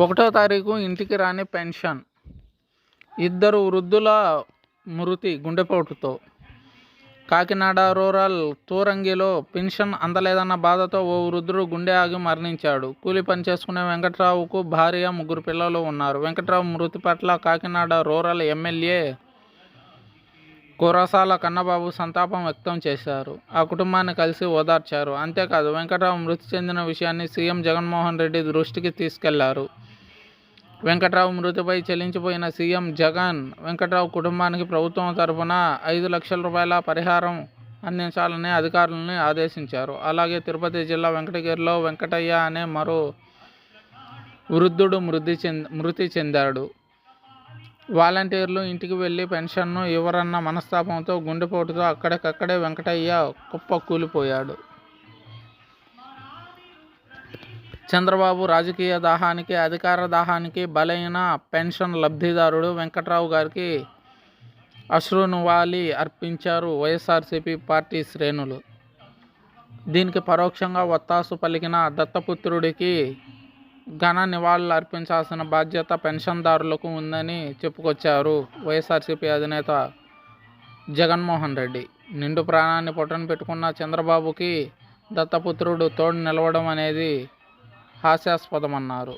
1వ తారీఖు ఇంటికి రాని పెన్షన్. 2 వృద్ధుల మృతి గుండెపోటుతో. కాకినాడ రూరల్ తూరంగిలో పెన్షన్ అందలేదన్న బాధతో ఓ వృద్ధుడు గుండె ఆగి మరణించాడు. కూలి పని చేసుకునే వెంకట్రావుకు భార్య, 3 పిల్లలు ఉన్నారు. వెంకట్రావు మృతి పట్ల కాకినాడ రూరల్ ఎమ్మెల్యే కురసాల కన్నబాబు సంతాపం వ్యక్తం చేశారు. ఆ కుటుంబాన్ని కలిసి ఓదార్చారు. అంతేకాదు, వెంకట్రావు మృతి చెందిన విషయాన్ని సీఎం జగన్మోహన్ రెడ్డి దృష్టికి తీసుకెళ్లారు. వెంకట్రావు మృతిపై చెల్లించిపోయిన సీఎం జగన్ వెంకట్రావు కుటుంబానికి ప్రభుత్వం తరఫున 5 లక్షల రూపాయల పరిహారం అందించాలని అధికారులను ఆదేశించారు. అలాగే తిరుపతి జిల్లా వెంకటగిరిలో వెంకటయ్య అనే మరో వృద్ధుడు మృతి చెందాడు. వాలంటీర్లు ఇంటికి వెళ్లి పెన్షన్ను ఇవ్వరన్న మనస్తాపంతో గుండెపోటుతో అక్కడికక్కడే వెంకటయ్య కుప్పకూలిపోయాడు. చంద్రబాబు రాజకీయ దాహానికి, అధికార దాహానికి బలైన పెన్షన్ లబ్ధిదారుడు వెంకట్రావు గారికి అశ్రునివాళి అర్పించారు వైఎస్ఆర్సీపీ పార్టీ శ్రేణులు. దీనికి పరోక్షంగా వత్తాసు పలికిన దత్తపుత్రుడికి ఘన నివాళులు అర్పించాల్సిన బాధ్యత పెన్షన్దారులకు ఉందని చెప్పుకొచ్చారు వైఎస్ఆర్సీపీ అధినేత జగన్మోహన్ రెడ్డి. నిండు ప్రాణాన్ని పొట్టన పెట్టుకున్న చంద్రబాబుకి దత్తపుత్రుడు తోడు నిలవడం అనేది హాస్యాస్పదమన్నారు.